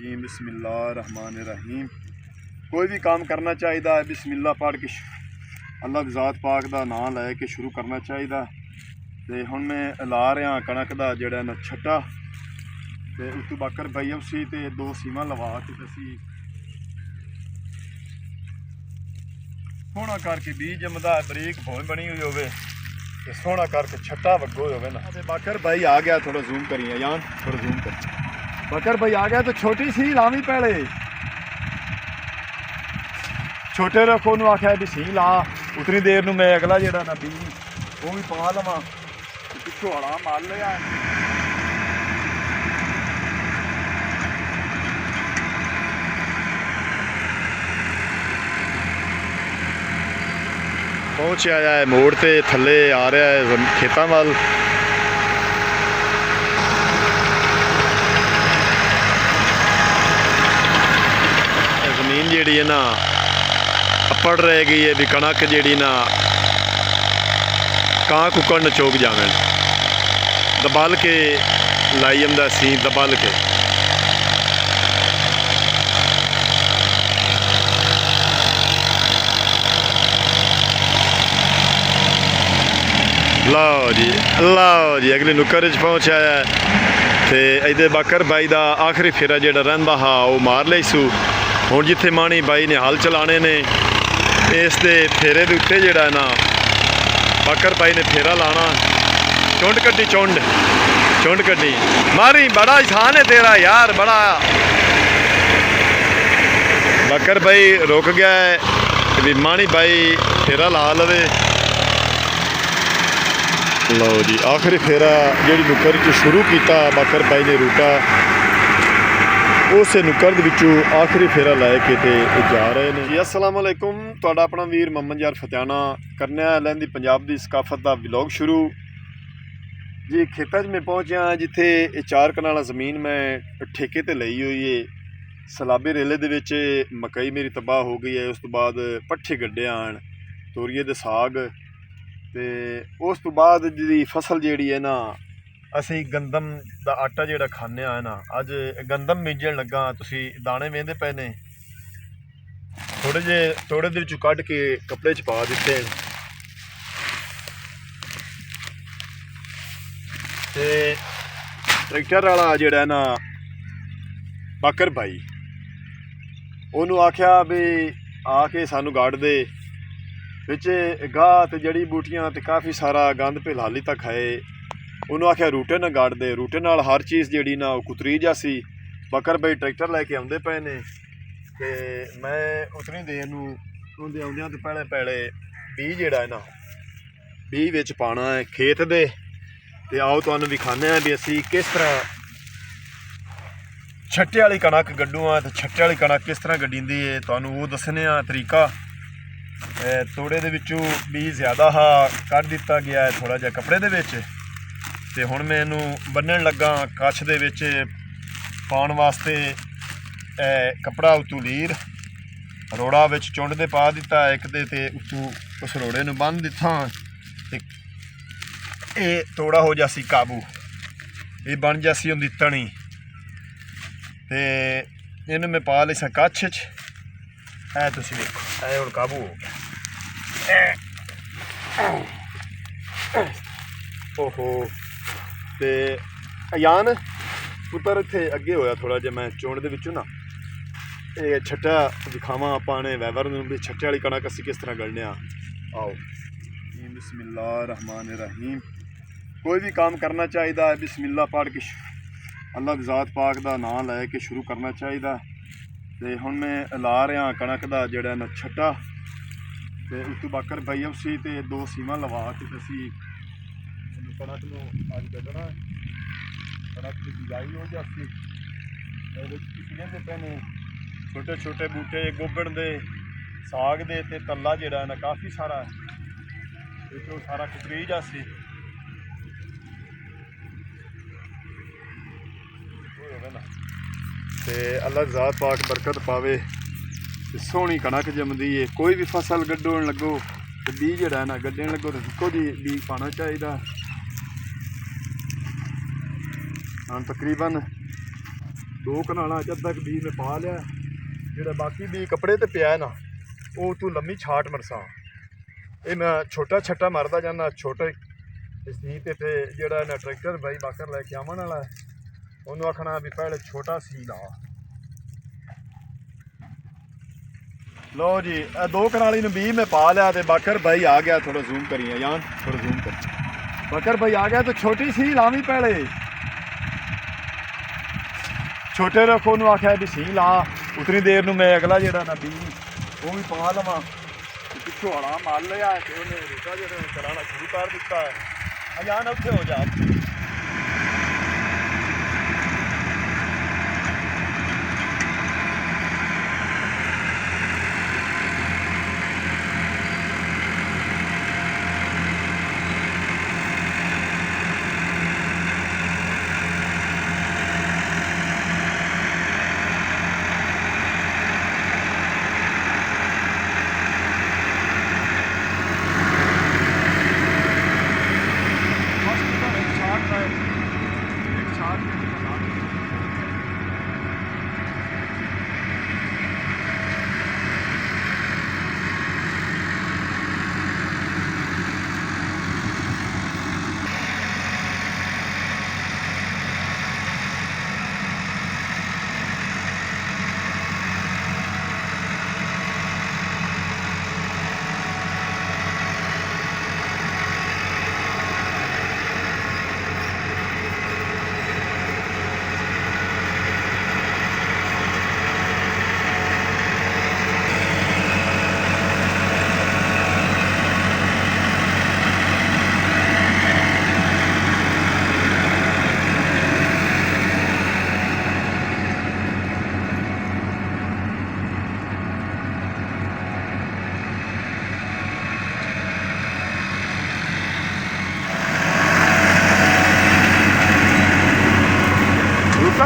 जी बिस्मिल्लाहिर्रहमानिर्रहीम। कोई भी काम करना चाहिए बिस्मिल्लाह पढ़ के अल्लाह की ज़ात पाक का नाम लै के शुरू करना चाहिए। तो हुण मैं ला रहा कणक का जोड़ा ना छट्टा, तो उस तो बाकर पाई उसी तो दो सीमा लवा के असी सोहना करके बीज जमदा बरीक भोन बनी हुई होवे तो सोहना करके छट्टा वग्गो होवे ना। बाकर भाई आ गया, थोड़ा जूम करिए यान, थोड़ा जूम कर। बकर भाई आ गया तो छोटी सी लावी पहले छोटे रखो नू आख्या भी सी ला, उतनी देर नू मैं अगला जेड़ा ना बीज वो भी पा लवा पिछों हड़ा मार लिया। पहुंच आया है मोड़ ते थले आ रहा है खेतों वाल। जमीन जी है ना अपड़ रह गई है भी कणक जी ना कां कुकड़ नचोक जावे, दबल के लाई जंदा सी दबल के। लो जी अगली नुक्कर च पहुंच आया तो इधर बाकर बाई का आखिरी फेरा जोड़ा रहा हा वो मार ली सू। हुण जिथे माणी बाई ने हल चलाने ने इस दे फेरे दे उत्ते जिहड़ा ना बाकर बाई ने फेरा लाना। चुंड कड्डी चुंड कड्डी मारी, बड़ा आसान है तेरा यार बड़ा। बाकर बाई रुक गया है भी माणी बाई फेरा ला लवे। लो जी आखिरी फेरा जी नुक्कर च शुरू किया बाकर बाई ने रूटा उस नुक्कर विचों आखिरी फेरा लै के जा रहे हैं जी। अस्सलाम वालेकुम, तुहाडा अपना वीर मोहम्मद यार फतियाना करने लैंदी पंजाब की सकाफत का व्लॉग शुरू जी। खेतों में पहुँचा जिथे 4 कनाल ज़मीन मैं ठेके ते लई हुई है। सलाबे रेले दे विच मकई मेरी तबाह हो गई है, उस तो बाद पट्ठे गड्ढे आन तोरिए दे साग, तो उस तो बाद जी फसल जी है ना असी गंदम का आटा जोड़ा खाने है ना, अज गंदम बीजन लगा। तुसी दाने वेंदे पे ने थोड़े देर चू कढ़ के कपड़े च पा दिते ते ट्रैक्टर वाला जोड़ा ना बाकर भाई उन्होंने आख्या भी आके सानू गाड़ दे बिच गाह ते जड़ी बूटियां ते काफ़ी सारा गंद फिलहाली तक खाए। उन्होंने आख्या रूटे न गाड़ दे, रूटे नाल हर चीज़ जी ना कुतरी जा सी। बकर भाई ट्रैक्टर लैके आते पे ने ते मैं उतनी देर नूं आउंदियां तो पहले बीज जिहड़ा है ना बीज विच पाना है खेत दे। ते आओ तुहानूं विखाने भी असी किस तरह छट्टे वाली कणक गड्डू तो छट्टे वाली कणक किस तरह गड्डींदी है तुहानूं वो दस्सने तरीका। तोड़े दे विचों बीज ज़्यादा हा कढ़ दिता गया है थोड़ा जिहा कपड़े दे विच, ते हुण मैं इनू बन्नण लगा कच्छ दे विच पाउण वास्ते। कपड़ा उतों लीर रोड़ा विच चुंड दे पा दिता एक दे ते उतों उस रोड़े नूं बन्न दिता ते ये तोड़ा हो जासी काबू, ये बन जासी उहदी तणी ते इनू मैं पा ली सा कच्छ च। ऐ तुसीं देखो ऐ हुण काबू हो गया। ओहो ते अयान पुत्तर इत्थे अगे होया थोड़ा जिहा मैं चुंड दे विचों ना ये छट्टा दिखावां आपां वैवर नूं भी छट्टे वाली कणक असीं किस तरह गढ़ने। आओ बिस्मिल्लाहिर्रहमानिर्रहीम। कोई भी काम करना चाहिए बिस्मिल्लाह पढ़ के अल्लाह की ज़ात पाक का नाम लै के शुरू करना चाहिए। तो हुण मैं ला रहा कणक का जोड़ा ना छट्टा, तो उस तो बाकर पाई उसी तो दो सीमा लवा के असी कणक नूं अज गड्ढना। कणक की बिजाई हो जाती किसी पे ने छोटे छोटे बूटे गोगड़ दे साग दे ते तला जोड़ा ना काफ़ी सारा इधरों सारा कुतरी जासी। ना ते अल्लाह ज़ात पाक बरकत पावे, सोहनी कणक जमदी है। कोई भी फसल गड्ढन लगो तो बीज जोड़ा ना गड्ढन लगो तो इक्को जी बीज पाना चाहिए। हाँ तकरीबन 2 ਕਨਾਲਾਂ 'ਚ ਅੱਧਾ ਕੁ ਬੀਜ ਮੈਂ ਪਾ ਲਿਆ। ਜਿਹੜਾ ਬਾਕੀ ਬੀਜ ਕੱਪੜੇ ਤੇ ਪਿਆ ਨਾ ਉਹ ਤੂੰ ਲੰਮੀ ਛਾਟ ਮਰਸਾਂ। ਇਹ ਮੈਂ ਛੋਟਾ ਛੱਟਾ ਮਰਦਾ ਜਾਂਦਾ ਛੋਟੇ ਸੀ। ਤੇ ਫਿਰ ਜਿਹੜਾ ਨਾ ਟਰੈਕਟਰ ਬਾਈ ਬਾਕਰ ਲੈ ਕੇ ਆਉਣ ਵਾਲਾ ਉਹਨੂੰ ਆਖਣਾ ਵੀ ਪਹਿਲੇ ਛੋਟਾ ਸੀ ਲਾ। ਲਓ ਜੀ ਇਹ 2 ਕਨਾਲੀ ਨੂੰ ਬੀਜ ਮੈਂ ਪਾ ਲਿਆ ਤੇ ਬਾਕਰ ਭਾਈ ਆ ਗਿਆ। ਥੋੜਾ ਜ਼ੂਮ ਕਰੀਏ ਜਾਨ, ਥੋੜਾ ਜ਼ੂਮ ਕਰ। ਬਾਕਰ भाई आ गया तो छोटी सी लावी पहले छोटे रखो ਨੂੰ ਆਖਿਆ ਵੀ ਸੀ ਲਾ। ਉਤਨੀ ਦੇਰ ਨੂੰ ਮੈਂ ਅਗਲਾ ਜਿਹੜਾ ਨਾ ਬੀਜ ਉਹ ਵੀ ਪਾ ਲਵਾਂ। ਪਿੱਛੋਂ ਹਲਾ ਮਾਰ ਲਿਆ ਤੇ ਉਹਨੇ ਰੂਟਾ ਜਿਹੜਾ ਚਲਾਉਣਾ ਸ਼ੁਰੂ ਕਰ ਦਿੱਤਾ ਹੈ। ਅਜਾਨ ਉੱਥੇ ਹੋ ਜਾ।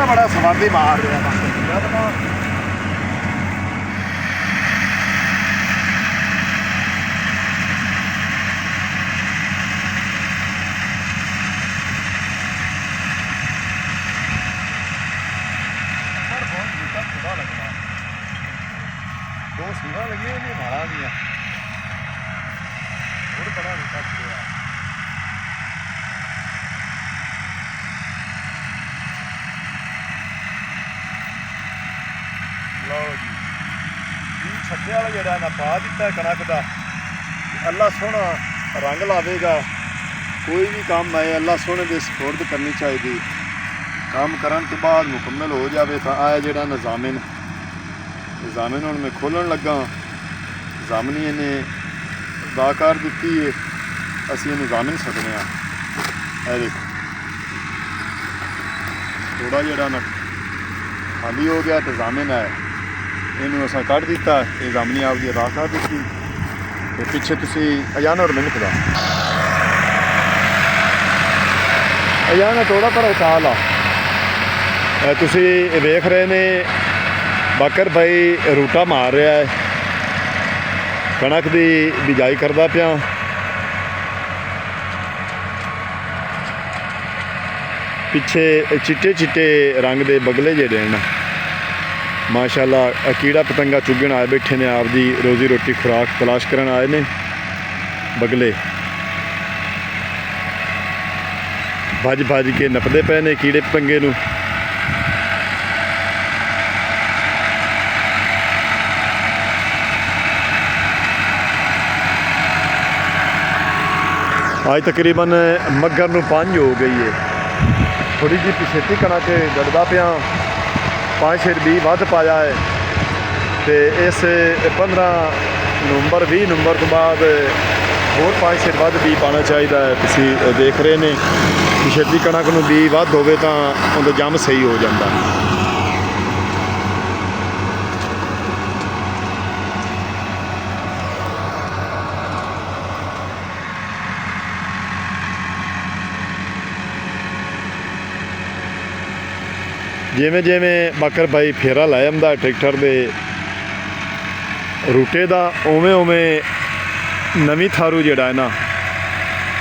बड़ा समाधि मार रहा दो सूरा लगी माड़ा भी है और बड़ा रूटा छुड़ा। लो जी बी छट्टे वाला जोड़ा ना पा दिता कणक का। अल्लाह सोहना रंग लावेगा। कोई भी काम आए अल्लाह सोहने की सपोर्ट करनी चाहिए। काम करन तो बाद मुकम्मल हो जाए तो आया जोड़ा निज़ामिन निज़ामिन हुण मैं खोलन लगा। जामनी ने अदा कर दी है असी इन्हूं जामिन सकते हैं। देखो थोड़ा जोड़ा ना खाली हो गया तो जामिन है इनू असा कढ़ दिता। ये जामनी आपकी अदा कर दी। तो पिछे तुसी अजान और मिनट का अजान थोड़ा पर उचाल आ तुसी वेख रहे ने बाकर भाई रूटा मार रहा है कणक की बिजाई करता पिया। पिछे चिट्टे चिट्टे रंग के बगले जेडे हैं माशाअल्लाह कीड़ा पतंगा चुगन आए बैठे ने। आपकी रोजी रोटी खुराक तलाश करन आए ने बगले। भज भज के नपदे पे ने कीड़े पतंगे नूं। आज तकरीबन मगर नूं 5 हो गई है। थोड़ी जी पिछेती कणक गड़दा पिया 5-6 बीज वध पाया है। तो इस 15 नवंबर 20 नवंबर तो बाद होर 5-6 वध बीज पाना चाहिए है। तुसी देख रहे ने पिछेती कणक नूं बीज वध होवे तां उहदा जम सही हो जाता। जिमें जिमें बाकर भाई फेरा लै आंदा ट्रैक्टर के रूटे का उवें उवें नवीं थारू जिहड़ा है ना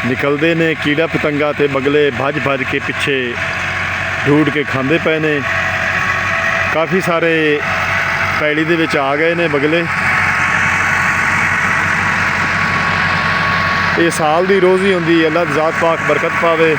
निकलते ने कीड़ा पतंगा ते बगले भज भज के पिछे ढूंढ के खांदे पे ने। ਕਾਫੀ ਸਾਰੇ ਪੈਲੀ ਦੇ ਵਿੱਚ ਆ ਗਏ ਨੇ ਬਗਲੇ। ਇਹ ਸਾਲ ਦੀ ਰੋਜ਼ੀ ਹੁੰਦੀ, ਅੱਲਾਹ ਦੀ ਜ਼ਾਤ ਪਾਕ ਬਰਕਤ ਪਾਵੇ।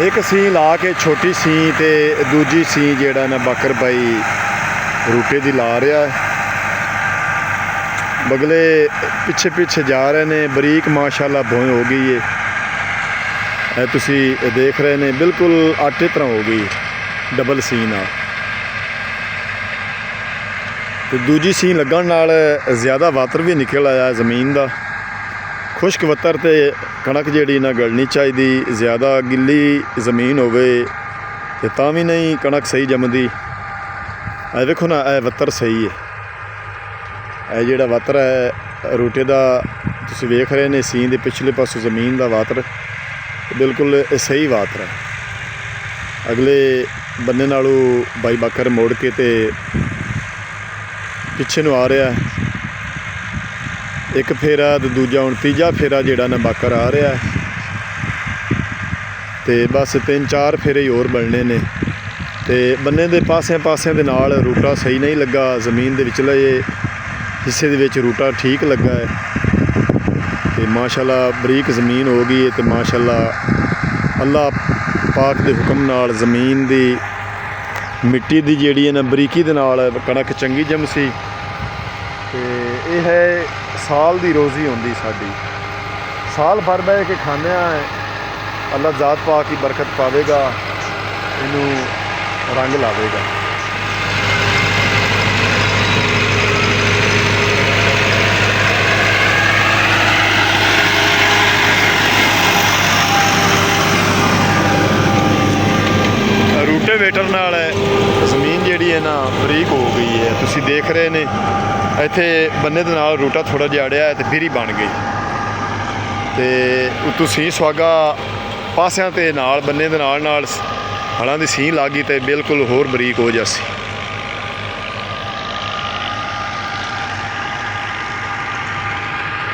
ਇੱਕ ਸੀ ਲਾ ਕੇ ਛੋਟੀ ਸੀ ਤੇ ਦੂਜੀ ਸੀ ਜਿਹੜਾ ਨਾ ਬਾਕਰ ਬਾਈ ਰੂਟੇ ਦੀ ਲਾ ਰਿਹਾ ਹੈ। ਬਗਲੇ ਪਿੱਛੇ ਪਿੱਛੇ ਜਾ ਰਹੇ ਨੇ, ਬਰੀਕ ਮਾਸ਼ਾਅੱਲਾ ਭੋਏ ਹੋ ਗਈ ਹੈ। ਇਹ ਤੁਸੀਂ ਦੇਖ ਰਹੇ ਨੇ ਬਿਲਕੁਲ ਆਟੇ ਤਰ੍ਹਾਂ ਹੋ ਗਈ, ਡਬਲ ਸੀ ਨਾਲ। ਤੇ ਦੂਜੀ ਸੀ ਲੱਗਣ ਨਾਲ ਜ਼ਿਆਦਾ ਵਾਤਰ ਵੀ ਨਿਕਲ ਆਇਆ ਜ਼ਮੀਨ ਦਾ। ਖੁਸ਼ਕ ਵੱਤਰ ਤੇ ਕਣਕ ਜਿਹੜੀ ਨਾ ਗਲਣੀ ਚਾਹੀਦੀ, ਜ਼ਿਆਦਾ ਗਿੱਲੀ ਜ਼ਮੀਨ ਹੋਵੇ ਤੇ ਤਾਂ ਵੀ ਨਹੀਂ ਕਣਕ ਸਹੀ ਜੰਮਦੀ। ਇਹ ਵੇਖੋ ਨਾ, ਇਹ ਵੱਤਰ ਸਹੀ ਹੈ। ਇਹ ਜਿਹੜਾ ਵਾਤਰ ਹੈ ਰੂਟੇ ਦਾ ਤੁਸੀਂ ਵੇਖ ਰਹੇ ਨੇ, ਸੀਨ ਦੇ ਪਿਛਲੇ ਪਾਸੋਂ ਜ਼ਮੀਨ ਦਾ ਵਾਤਰ ਬਿਲਕੁਲ ਸਹੀ ਵਾਤਰ ਹੈ। ਅਗਲੇ ਬੰਨੇ ਨਾਲੋਂ ਬਾਈ ਬਾਕਰ ਮੋੜ ਕੇ ਤੇ ਪਿੱਛੇ ਨੂੰ ਆ ਰਿਹਾ। ਇੱਕ ਫੇਰਾ ਤੇ ਦੂਜਾ ਹੁਣ ਤੀਜਾ ਫੇਰਾ ਜਿਹੜਾ ਨਾ ਬਾਕਰ ਆ ਰਿਹਾ ਤੇ ਬਸ 3-4 ਫੇਰੇ ਹੀ ਹੋਰ ਬਣਨੇ ਨੇ। ਤੇ ਬੰਨੇ ਦੇ ਪਾਸਿਆਂ ਦੇ ਨਾਲ ਰੂਟਾ ਸਹੀ ਨਹੀਂ ਲੱਗਾ, ਜ਼ਮੀਨ ਦੇ ਵਿਚਲੇ ਹਿੱਸੇ ਦੇ ਵਿੱਚ ਰੂਟਾ ਠੀਕ ਲੱਗਾ ਹੈ ਤੇ ਮਾਸ਼ਾਅੱਲਾ ਬਰੀਕ ਜ਼ਮੀਨ ਹੋ ਗਈ ਹੈ। ਤੇ ਮਾਸ਼ਾਅੱਲਾ ਅੱਲਾਹ ਪਾਕ ਦੇ ਹੁਕਮ ਨਾਲ ਜ਼ਮੀਨ ਦੀ ਮਿੱਟੀ ਦੀ ਜਿਹੜੀ ਹੈ ਨਾ ਬਰੀਕੀ ਦੇ ਨਾਲ ਕਣਕ ਚੰਗੀ ਜੰਮ ਸੀ। ਤੇ ਇਹ ਹੈ ਸਾਲ ਦੀ ਰੋਜ਼ੀ ਹੁੰਦੀ ਸਾਡੀ, ਸਾਲ ਭਰ ਬਹਿ ਕੇ ਖਾਂਦੇ ਹਾਂ। ਅੱਲਾਹ ਜ਼ਾਤ ਪਾਕ ਹੀ ਬਰਕਤ ਪਾਵੇਗਾ, ਇਹਨੂੰ ਰੰਗ ਲਾਵੇਗਾ। ਰੂਟੇਵੇਟਰ ਨਾਲ ਜ਼ਮੀਨ ਜਿਹੜੀ ਹੈ ਨਾ ਬਰੀਕ ਹੋ ਗਈ ਹੈ, ਤੁਸੀਂ ਦੇਖ ਰਹੇ ਨੇ। ਇੱਥੇ ਬੰਨੇ ਦੇ ਨਾਲ ਰੂਟਾ ਥੋੜ੍ਹਾ ਜਿਹਾ ਅੜਿਆ ਤੇ ਫਿਰ ਹੀ ਬਣ ਗਈ ਤੇ ਉੱਤੋਂ ਸੀ ਸੁਹਾਗਾ ਪਾਸਿਆਂ ਤੇ ਨਾਲ ਬੰਨੇ ਦੇ ਨਾਲ ਹਲਾਂ ਦੀ ਸੀ ਲੱਗ ਗਈ ਤੇ ਬਿਲਕੁਲ ਹੋਰ ਬਰੀਕ ਹੋ ਜਾਸੀ।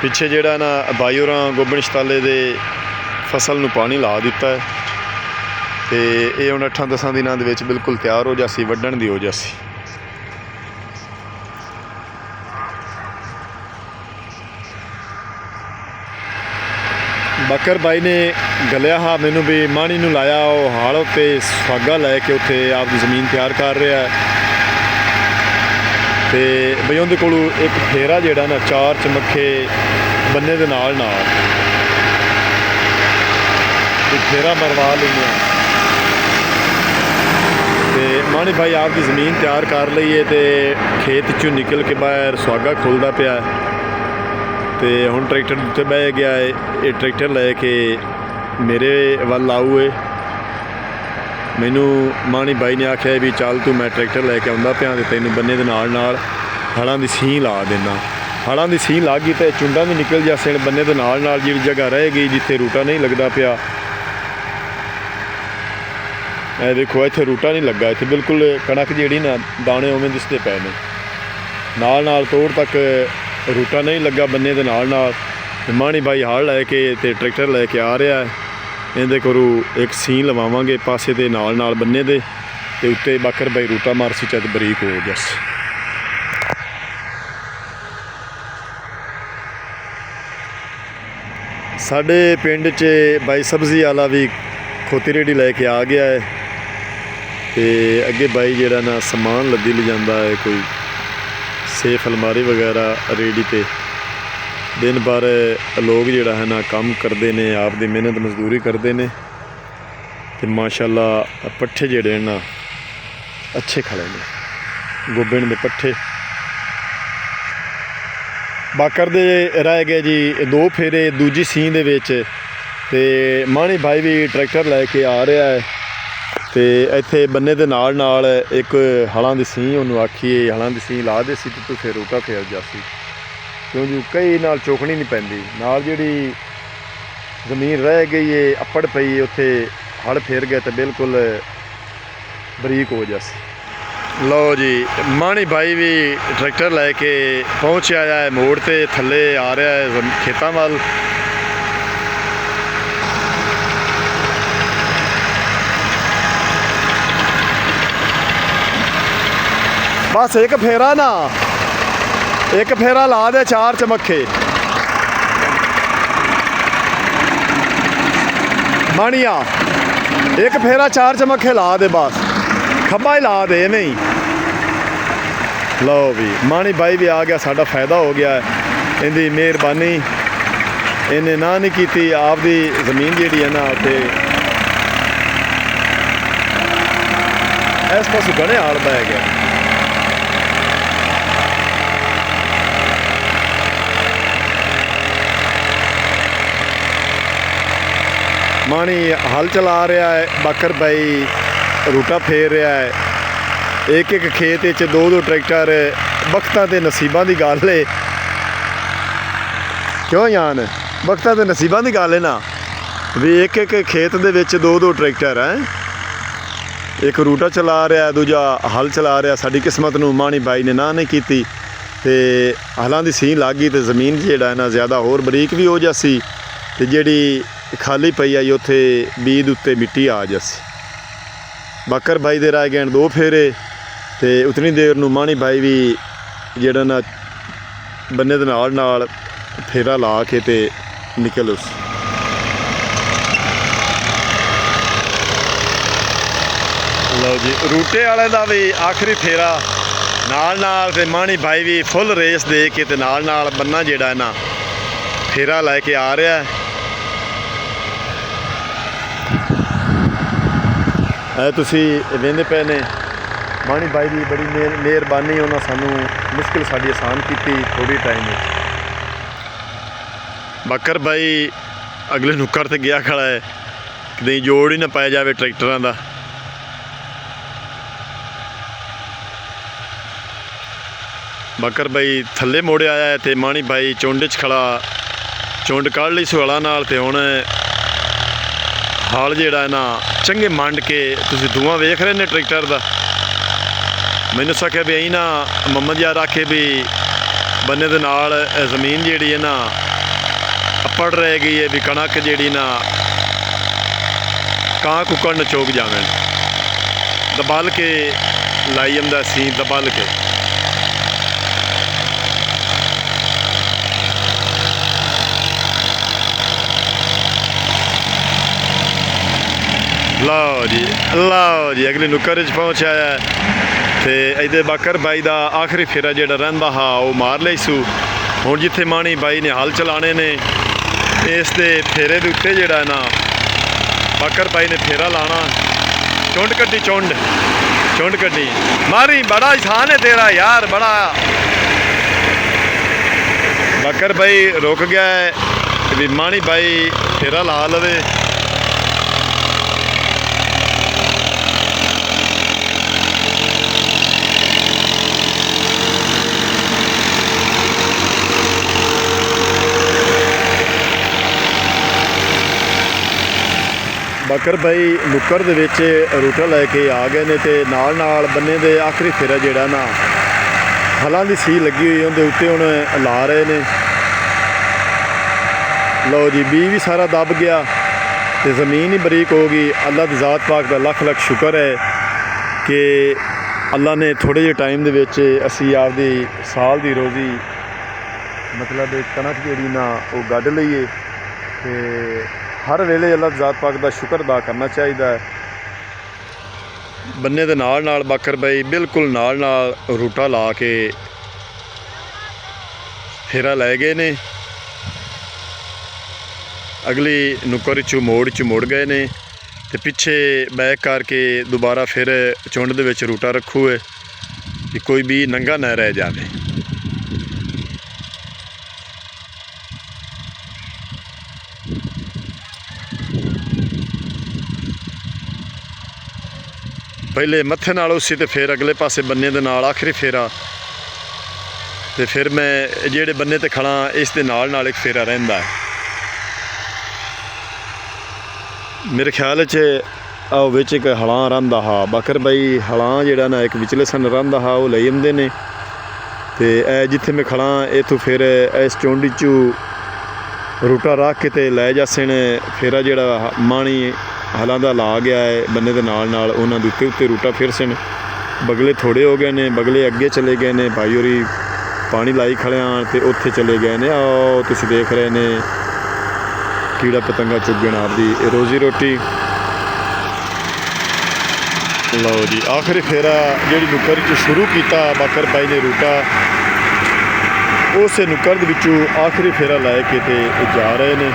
ਪਿੱਛੇ ਜਿਹੜਾ ਨਾ ਬਾਈ ਹੋਰਾਂ ਗੋਬਿੰਦ ਸ਼ਤਾਲੇ ਦੇ ਫਸਲ ਨੂੰ ਪਾਣੀ ਲਾ ਦਿੱਤਾ ਹੈ ਤੇ ਇਹ ਹੁਣ 8-10 ਦਿਨਾਂ ਦੇ ਵਿੱਚ ਬਿਲਕੁਲ ਤਿਆਰ ਹੋ ਜਾਸੀ, ਵੱਢਣ ਦੀ ਹੋ ਜਾਸੀ। ਬਾਕਰ ਬਾਈ ਨੇ ਗਲਿਆ ਹਾਂ ਮੈਨੂੰ ਵੀ ਮਾਣੀ ਨੂੰ ਲਾਇਆ, ਉਹ ਹਾਲ ਉੱਤੇ ਸੁਹਾਗਾ ਲੈ ਕੇ ਉੱਥੇ ਆਪਦੀ ਜ਼ਮੀਨ ਤਿਆਰ ਕਰ ਰਿਹਾ ਤੇ ਬਈ ਉਹਦੇ ਕੋਲੋਂ ਇੱਕ ਫੇਰਾ ਜਿਹੜਾ ਨਾ 4 ਚਮੱਖੇ ਬੰਨੇ ਦੇ ਨਾਲ ਇੱਕ ਫੇਰਾ ਮਰਵਾ ਲੈਂਦੇ ਹਾਂ ਤੇ ਮਾਣੀ ਭਾਈ ਆਪਦੀ ਜ਼ਮੀਨ ਤਿਆਰ ਕਰ ਲਈਏ ਤੇ ਖੇਤ 'ਚੋਂ ਨਿਕਲ ਕੇ ਬਾਹਰ ਸੁਹਾਗਾ ਖੁੱਲਦਾ ਪਿਆ ਤੇ ਹੁਣ ਟਰੈਕਟਰ ਉੱਤੇ ਬਹਿ ਗਿਆ ਹੈ। ਇਹ ਟਰੈਕਟਰ ਲੈ ਕੇ ਮੇਰੇ ਵੱਲ ਆਊਏ। ਮੈਨੂੰ ਮਾਣੀ ਬਾਈ ਨੇ ਆਖਿਆ ਵੀ ਚੱਲ ਤੂੰ, ਮੈਂ ਟਰੈਕਟਰ ਲੈ ਕੇ ਆਉਂਦਾ ਪਿਆ ਤੇ ਤੈਨੂੰ ਬੰਨੇ ਦੇ ਨਾਲ ਹਲਾਂ ਦੀ ਸੀਂ ਲਾ ਦੇਣਾ। ਹਲਾਂ ਦੀ ਸੀਂ ਲੱਗ ਗਈ ਤੇ ਚੁੰਡਾਂ ਵੀ ਨਿਕਲ ਜਾਸੇ ਬੰਨੇ ਦੇ ਨਾਲ ਜਿਹੜੀ ਜਗ੍ਹਾ ਰਹਿ ਗਈ ਜਿੱਥੇ ਰੂਟਾ ਨਹੀਂ ਲੱਗਦਾ ਪਿਆ। ਇਹ ਦੇਖੋ ਇੱਥੇ ਰੂਟਾ ਨਹੀਂ ਲੱਗਾ, ਇੱਥੇ ਬਿਲਕੁਲ ਕਣਕ ਜਿਹੜੀ ਨਾ ਦਾਣੇ ਉਵੇਂ ਦਿਸਦੇ ਪਏ ਨੇ। ਨਾਲ ਤੋੜ ਤੱਕ ਰੂਟਾ ਨਹੀਂ ਲੱਗਾ ਬੰਨੇ ਦੇ ਨਾਲ। ਮਾਣੀ ਬਾਈ ਹਾਲ ਲੈ ਕੇ ਤੇ ਟਰੈਕਟਰ ਲੈ ਕੇ ਆ ਰਿਹਾ ਹੈ। ਇਹਦੇ ਕੋਲੋਂ ਇੱਕ ਸੀਂ ਲਵਾਵਾਂਗੇ ਪਾਸੇ ਦੇ ਨਾਲ ਬੰਨੇ ਦੇ ਤੇ ਉੱਤੇ ਬਾਕਰ ਬਾਈ ਰੂਟਾ ਮਾਰਸੀ ਚੱਦ ਬਰੀਕ ਹੋ ਜਸ। ਸਾਡੇ ਪਿੰਡ 'ਚ ਬਾਈ ਸਬਜ਼ੀ ਵਾਲਾ ਵੀ ਖੋਤੀ ਰੇੜੀ ਲੈ ਕੇ ਆ ਗਿਆ ਹੈ ਤੇ ਅੱਗੇ ਬਾਈ ਜਿਹੜਾ ਨਾ ਸਮਾਨ ਲੱਦੀ ਲਿਜਾਂਦਾ ਹੈ, ਕੋਈ ਸੇਫ ਅਲਮਾਰੀ ਵਗੈਰਾ ਰੇੜੀ ਤੇ। ਦਿਨ ਭਰ ਲੋਕ ਜਿਹੜਾ ਹੈ ਨਾ ਕੰਮ ਕਰਦੇ ਨੇ, ਆਪ ਦੀ ਮਿਹਨਤ ਮਜ਼ਦੂਰੀ ਕਰਦੇ ਨੇ ਤੇ ਮਾਸ਼ਾਅੱਲਾ ਪੱਠੇ ਜਿਹੜੇ ਨਾ ਅੱਛੇ ਖੜੇ ਨੇ, ਗੋਬਿੰਦ ਦੇ ਪੱਠੇ। ਬਾਕਰ ਦੇ ਰਹਿ ਗਏ ਜੀ 2 ਫੇਰੇ ਦੂਜੀ ਸੀਂ ਦੇ ਵਿੱਚ ਤੇ ਮਾਣੀ ਭਾਈ ਵੀ ਟਰੈਕਟਰ ਲੈ ਕੇ ਆ ਰਿਹਾ ਹੈ ਤੇ ਇੱਥੇ ਬੰਨੇ ਦੇ ਨਾਲ ਇੱਕ ਹਲਾਂ ਦੀ ਸੀਂ ਉਹਨੂੰ ਆਖੀਏ ਹਲਾਂ ਦੀ ਸੀਂ ਲਾ ਦੇ ਸੀ ਤੇ ਤੂੰ ਫਿਰ ਰੂਟਾ ਫੇਰ ਜਾਸੀ, ਕਿਉਂ ਜੀ ਕਈ ਨਾਲ ਚੋਕਣੀ ਨਹੀਂ ਪੈਂਦੀ। ਨਾਲ ਜਿਹੜੀ ਜ਼ਮੀਨ ਰਹਿ ਗਈ ਏ ਅੱਪੜ ਪਈ ਉੱਥੇ ਹਲ ਫੇਰ ਗਏ ਤੇ ਬਿਲਕੁਲ ਬਰੀਕ ਹੋ ਜਾਸੀ। ਲਓ ਜੀ, ਮਾਣੀ ਭਾਈ ਵੀ ਟਰੈਕਟਰ ਲੈ ਕੇ ਪਹੁੰਚਿਆ ਹੈ ਮੋੜ ਤੇ, ਥੱਲੇ ਆ ਰਿਹਾ ਹੈ ਖੇਤਾਂ ਵੱਲ। ਬਸ ਇੱਕ ਫੇਰਾ ਨਾ, ਇੱਕ ਫੇਰਾ ਲਾ ਦੇ, 4 ਚਮੱਖੇ ਮਾਣੀਆ, ਇੱਕ ਫੇਰਾ 4 ਚਮੱਖੇ ਲਾ ਦੇ, ਬਸ ਖੱਬਾ ਹੀ ਲਾ ਦੇ, ਐਵੇਂ ਹੀ। ਲਓ ਵੀ ਮਾਣੀ ਭਾਈ ਵੀ ਆ ਗਿਆ, ਸਾਡਾ ਫਾਇਦਾ ਹੋ ਗਿਆ। ਇਹਦੀ ਮਿਹਰਬਾਨੀ, ਇਹਨੇ ਨਾ ਨਹੀਂ ਕੀਤੀ, ਆਪਦੀ ਜ਼ਮੀਨ ਜਿਹੜੀ ਹੈ ਨਾ ਉੱਥੇ ਇਸ ਪਾਸੇ ਘਣੇ ਹਾਲ ਬਹਿ ਗਿਆ। ਮਾਣੀ ਹਲ ਚਲਾ ਰਿਹਾ ਹੈ, ਬਾਕਰ ਭਾਈ ਰੂਟਾ ਫੇਰ ਰਿਹਾ ਹੈ। ਇੱਕ ਇੱਕ ਖੇਤ ਵਿੱਚ 2-2 ਟਰੈਕਟਰ, ਵਕਤਾਂ ਤੇ ਨਸੀਬਾਂ ਦੀ ਗੱਲ ਏ, ਕਿਉਂ ਯਾਨ? ਵਕਤਾਂ ਤੇ ਨਸੀਬਾਂ ਦੀ ਗੱਲ ਹੈ ਨਾ, ਵੀ ਇੱਕ ਇੱਕ ਖੇਤ ਦੇ ਵਿੱਚ 2-2 ਟਰੈਕਟਰ ਹੈ। ਇੱਕ ਰੂਟਾ ਚਲਾ ਰਿਹਾ, ਦੂਜਾ ਹਲ ਚਲਾ ਰਿਹਾ। ਸਾਡੀ ਕਿਸਮਤ ਨੂੰ ਮਾਣੀ ਬਾਈ ਨੇ ਨਾ ਨਹੀਂ ਕੀਤੀ ਤੇ ਹਲਾਂ ਦੀ ਸੀਨ ਲੱਗ ਗਈ ਤੇ ਜ਼ਮੀਨ ਜਿਹੜਾ ਹੈ ਨਾ ਜ਼ਿਆਦਾ ਹੋਰ ਬਰੀਕ ਵੀ ਹੋ ਜਾਸੀ ਤੇ ਜਿਹੜੀ ਖਾਲੀ ਪਈ ਆਈ ਉੱਥੇ ਬੀਜ ਉੱਤੇ ਮਿੱਟੀ ਆ ਜਾਸੀ। ਬਾਕਰ ਭਾਈ ਦੇ ਰਹਿ ਗਏ 2 ਫੇਰੇ ਤੇ ਉਤਨੀ ਦੇਰ ਨੂੰ ਮਾਣੀ ਭਾਈ ਵੀ ਜਿਹੜਾ ਨਾ ਬੰਨੇ ਦੇ ਨਾਲ ਨਾਲ ਫੇਰਾ ਲਾ ਕੇ ਤੇ ਨਿਕਲ ਉਸ। ਲਓ ਜੀ, ਰੂਟੇ ਵਾਲੇ ਦਾ ਵੀ ਆਖਰੀ ਫੇਰਾ ਨਾਲ ਨਾਲ ਤੇ ਮਾਣੀ ਭਾਈ ਵੀ ਫੁੱਲ ਰੇਸ ਦੇ ਕੇ ਤੇ ਨਾਲ ਨਾਲ ਬੰਨਾ ਜਿਹੜਾ ਹੈ ਨਾ ਫੇਰਾ ਲੈ ਕੇ ਆ ਰਿਹਾ। ਇਹ ਤੁਸੀਂ ਵੇਖਦੇ ਪਏ ਨੇ ਮਾਣੀ ਭਾਈ ਦੀ ਬੜੀ ਮਿਹਰਬਾਨੀ, ਉਹਨਾਂ ਸਾਨੂੰ ਮੁਸ਼ਕਿਲ ਸਾਡੀ ਆਸਾਨ ਕੀਤੀ ਥੋੜੀ ਟਾਈਮ ਵਿੱਚ। ਬਾਕਰ ਭਾਈ ਅਗਲੇ ਨੁੱਕਰ ਤੇ ਗਿਆ ਖੜਾ ਹੈ, ਕਿਤੇ ਜੋੜ ਹੀ ਨਾ ਪਾਇਆ ਜਾਵੇ ਟਰੈਕਟਰਾਂ ਦਾ। ਬਾਕਰ ਭਾਈ ਥੱਲੇ ਮੋੜਿਆ ਆਇਆ ਹੈ ਤੇ ਮਾਣੀ ਭਾਈ ਚੁੰਡ 'ਚ ਖੜਾ, ਚੁੰਡ ਕੱਢ ਲਈ ਸੁਹਾਲਾਂ ਨਾਲ ਤੇ ਹੁਣ ਹਾਲ ਜਿਹੜਾ ਨਾ ਚੰਗੇ ਮੰਡ ਕੇ ਤੁਸੀਂ ਧੂਆਂ ਵੇਖ ਰਹੇ ਨੇ ਟਰੈਕਟਰ ਦਾ। ਮੈਨੂੰ ਸਕਿਆ ਵੀ ਅਸੀਂ ਨਾ ਮੁਹੰਮਦ ਯਾਰ ਆਖੇ ਵੀ ਬੰਨੇ ਦੇ ਨਾਲ ਜ਼ਮੀਨ ਜਿਹੜੀ ਹੈ ਨਾ ਅੱਪੜ ਰਹਿ ਗਈ ਹੈ, ਵੀ ਕਣਕ ਜਿਹੜੀ ਨਾ ਕਾਂ ਕੁੱਕੜ ਨੂੰ ਚੋਕ ਜਾਵੇ, ਦਬਲ ਕੇ ਲਾਈ ਜਾਂਦਾ ਸੀ, ਦਬਲ ਕੇ। ਲਓ ਜੀ, ਲਓ ਜੀ, ਅਗਲੀ ਨੁੱਕਰ 'ਚ ਪਹੁੰਚ ਆਇਆ ਤੇ ਇਹਦੇ ਬਾਕਰ ਬਾਈ ਦਾ ਆਖਰੀ ਫੇਰਾ ਜਿਹੜਾ ਰਹਿੰਦਾ ਹਾਂ ਉਹ ਮਾਰ ਲਈ ਸੂ। ਹੁਣ ਜਿੱਥੇ ਮਾਣੀ ਬਾਈ ਨੇ ਹਲ ਚਲਾਣੇ ਨੇ, ਇਸ ਦੇ ਫੇਰੇ ਦੇ ਉੱਤੇ ਜਿਹੜਾ ਨਾ ਬਾਕਰ ਬਾਈ ਨੇ ਫੇਰਾ ਲਾਣਾ। ਚੁੰਡ ਕੱਢੀ, ਚੁੰਡ ਚੁੰਡ ਕੱਢੀ, ਮਾਰੀ, ਬੜਾ ਆਸਾਨ ਹੈ ਤੇਰਾ ਯਾਰ, ਬੜਾ। ਬਾਕਰ ਬਾਈ ਰੁਕ ਗਿਆ ਹੈ ਵੀ ਮਾਣੀ ਬਾਈ ਫੇਰਾ ਲਾ ਲਵੇ। ਬਾਕਰ ਭਾਈ ਨੁੱਕਰ ਦੇ ਵਿੱਚ ਰੂਟਾ ਲੈ ਕੇ ਆ ਗਏ ਨੇ ਤੇ ਨਾਲ ਨਾਲ ਬੰਨੇ ਦੇ ਆਖਰੀ ਫੇਰਾ ਜਿਹੜਾ ਨਾ ਹਲਾਂ ਦੀ ਸੀ ਲੱਗੀ ਹੋਈ ਉਹਦੇ ਉੱਤੇ ਹੁਣ ਲਾ ਰਹੇ ਨੇ। ਲਓ ਜੀ, ਬੀ ਵੀ ਸਾਰਾ ਦਬ ਗਿਆ ਤੇ ਜ਼ਮੀਨ ਹੀ ਬਰੀਕ ਹੋ ਗਈ। ਅੱਲਾ ਦੀ ਜ਼ਾਤ ਪਾਕ ਦਾ ਲੱਖ ਲੱਖ ਸ਼ੁਕਰ ਹੈ ਕਿ ਅੱਲਾ ਨੇ ਥੋੜ੍ਹੇ ਜਿਹੇ ਟਾਈਮ ਦੇ ਵਿੱਚ ਅਸੀਂ ਆਪਦੀ ਸਾਲ ਦੀ ਰੋਜ਼ੀ ਮਤਲਬ ਕਣਕ ਜਿਹੜੀ ਨਾ ਉਹ ਕੱਢ ਲਈਏ ਤੇ ਹਰ ਵੇਲੇ ਅੱਲਾ ਜ਼ਾਤ ਪਾਕ ਦਾ ਸ਼ੁਕਰ ਅਦਾ ਕਰਨਾ ਚਾਹੀਦਾ ਹੈ। ਬੰਨੇ ਦੇ ਨਾਲ ਨਾਲ ਬਾਕਰ ਭਾਈ ਬਿਲਕੁਲ ਨਾਲ ਨਾਲ ਰੂਟਾ ਲਾ ਕੇ ਫੇਰਾ ਲੈ ਗਏ ਨੇ। ਅਗਲੀ ਨੁੱਕਰ 'ਚੋਂ ਮੋੜ 'ਚ ਮੁੜ ਗਏ ਨੇ ਤੇ ਪਿੱਛੇ ਬੈਕ ਕਰਕੇ ਦੁਬਾਰਾ ਫਿਰ ਚੁੰਡ ਦੇ ਵਿੱਚ ਰੂਟਾ ਰੱਖੂ ਹੈ ਕਿ ਕੋਈ ਵੀ ਨੰਗਾ ਨਾ ਰਹਿ ਜਾਵੇ। ਪਹਿਲੇ ਮੱਥੇ ਨਾਲ ਉਸੀ ਤੇ ਫਿਰ ਅਗਲੇ ਪਾਸੇ ਬੰਨੇ ਦੇ ਨਾਲ ਆਖਰੀ ਫੇਰਾ ਤੇ ਫਿਰ ਮੈਂ ਜਿਹੜੇ ਬੰਨੇ ਤੇ ਖੜਾ ਇਸ ਦੇ ਨਾਲ ਨਾਲ ਇੱਕ ਫੇਰਾ ਰਹਿੰਦਾ ਹੈ। ਮੇਰੇ ਖਿਆਲ 'ਚ ਵਿੱਚ ਇੱਕ ਹਲਾਂ ਰਹਿੰਦਾ ਹਾਂ ਬਕਰ ਬਾਈ ਹਲਾਂ ਜਿਹੜਾ ਨਾ ਇੱਕ ਵਿਚਲੇ ਸਨ ਰਹਿੰਦਾ ਹਾਂ ਉਹ ਲਈ ਆਉਂਦੇ ਨੇ ਤੇ ਇਹ ਜਿੱਥੇ ਮੈਂ ਖੜਾ ਇੱਥੋਂ ਫਿਰ ਇਸ ਚੋਂਡੀ 'ਚੋਂ ਰੂਟਾ ਰੱਖ ਕੇ ਤੇ ਲੈ ਜਾਸਣ ਫਿਰ ਜਿਹੜਾ ਮਾਣੀ ਹਲਾਂ ਦਾ ਲਾ ਗਿਆ ਹੈ ਬੰਨੇ ਦੇ ਨਾਲ ਉਹਨਾਂ ਦੇ ਉੱਤੇ ਰੂਟਾ ਫਿਰ ਸਨ ਬਗਲੇ ਥੋੜੇ ਹੋ ਗਏ ਨੇ ਬਗਲੇ ਅੱਗੇ ਚਲੇ ਗਏ ਨੇ ਭਾਈ ਹੋਰੀ ਪਾਣੀ ਲਾਈ ਖੜਿਆਂ ਤੇ ਉੱਥੇ ਚਲੇ ਗਏ ਨੇ ਆਹ ਤੁਸੀਂ ਦੇਖ ਰਹੇ ਨੇ ਕੀੜਾ ਪਤੰਗਾ ਚੁੱਗਣ ਆਪਦੀ ਰੋਜ਼ੀ ਰੋਟੀ। ਲਓ ਜੀ ਆਖਰੀ ਫੇਰਾ ਜਿਹੜੀ ਨੁੱਕਰ 'ਚ ਸ਼ੁਰੂ ਕੀਤਾ ਬਕਰ ਬਾਈ ਨੇ ਰੂਟਾ ਉਸੇ ਨੁੱਕਰ ਦੇ ਵਿੱਚੋਂ ਆਖਰੀ ਫੇਰਾ ਲੈ ਕੇ ਤੇ ਜਾ ਰਹੇ ਨੇ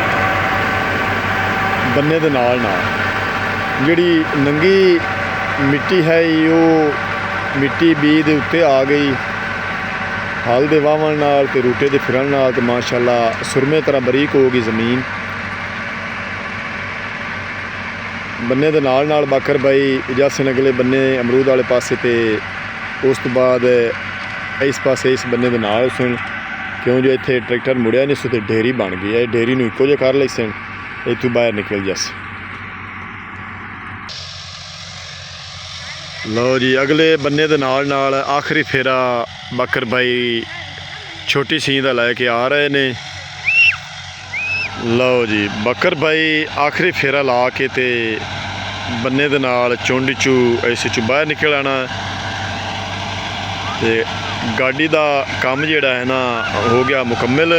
ਬੰਨੇ ਦੇ ਨਾਲ ਜਿਹੜੀ ਨੰਗੀ ਮਿੱਟੀ ਹੈ ਉਹ ਮਿੱਟੀ ਬੀ ਦੇ ਉੱਤੇ ਆ ਗਈ ਹਲ ਦੇ ਵਾਹਣ ਨਾਲ ਤੇ ਰੂਟੇ ਦੇ ਫਿਰਨ ਨਾਲ ਤੇ ਮਾਸ਼ਾਅੱਲਾ ਸੁਰਮੇ ਤਰ੍ਹਾਂ ਬਰੀਕ ਹੋ ਗਈ ਜ਼ਮੀਨ ਬੰਨੇ ਦੇ ਨਾਲ ਬਕਰ ਬਾਈ ਜਾਸਨ ਅਗਲੇ ਬੰਨੇ ਅਮਰੂਦ ਵਾਲੇ ਪਾਸੇ ਤੇ ਉਸ ਤੋਂ ਬਾਅਦ ਇਸ ਪਾਸੇ ਇਸ ਬੰਨੇ ਦੇ ਨਾਲ ਸੁਣ ਕਿਉਂ ਜੋ ਇੱਥੇ ਟਰੈਕਟਰ ਮੁੜਿਆ ਨਹੀਂ ਸੋ ਤੇ ਢੇਰੀ ਬਣ ਗਈ ਹੈ ਢੇਰੀ ਨੂੰ ਇੱਕੋ ਜਿਹਾ ਕਰ ਲਈ ਸਨ ਇੱਥੋਂ ਬਾਹਰ ਨਿਕਲ ਜਾਸ। ਲਓ ਜੀ ਅਗਲੇ ਬੰਨੇ ਦੇ ਨਾਲ ਆਖਰੀ ਫੇਰਾ ਬਕਰ ਬਾਈ ਛੋਟੀ ਸੀਂ ਦਾ ਲੈ ਕੇ ਆ ਰਹੇ ਨੇ। ਲਓ ਜੀ ਬਕਰ ਬਾਈ ਆਖਰੀ ਫੇਰਾ ਲਾ ਕੇ ਤੇ ਬੰਨੇ ਦੇ ਨਾਲ ਚੁੰਡ 'ਚੋਂ ਇਸ 'ਚੋਂ ਬਾਹਰ ਨਿਕਲ ਆਉਣਾ ਤੇ गाड़ी का काम जिहड़ा है ना हो गया मुकम्मल।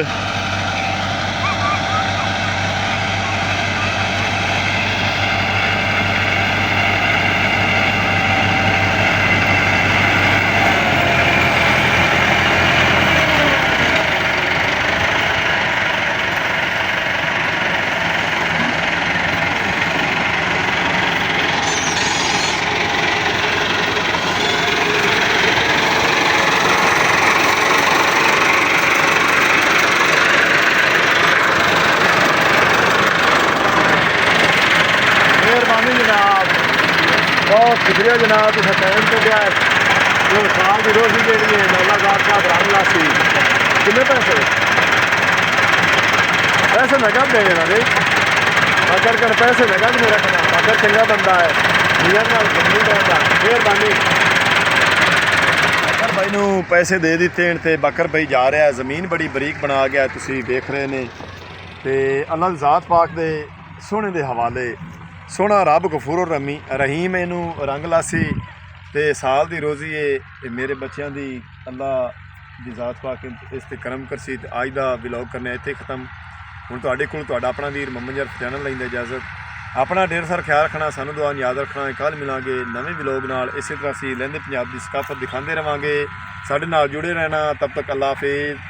बहुत शुक्रिया जनाब तुम टाइम तो गया जो साल की रोजी जी लौला गार का रंग लासी कितने पैसे नगद दे देना जी अगर कर पैसे नगद में रखना अगर चंगा बंदा है नियत नाल नहीं करता मेहरबानी। बकर भाई नू पैसे दे दिते ते बकर भाई जा रहा है ज़मीन बड़ी बरीक बना गया तुसी देख रहे ने ते अल्लाह दी ज़ात पाक दे सोहने दे हवाले सोहना रब गफूर रहीम इनू रंग लासी ते साल दी रोज़ी है मेरे बच्चों की अल्लाह दी ज़ात पाक इस ते करम करसी ते अज दा व्लॉग करने इत्थे खत्म। हुण तुहाडे कोल तुहाडा अपना वीर मोहम्मद जरफ चैनल लैंदा इजाज़त अपना ढेर सारा ख्याल रखना सानू दुआ याद रखना। कल मिलांगे नवे व्लॉग नाल इसी तरह असीं लहिंदे पंजाब दी सकाफत दिखाते रहांगे साडे नाल जुड़े रहना तब तक अल्लाह हाफिज़।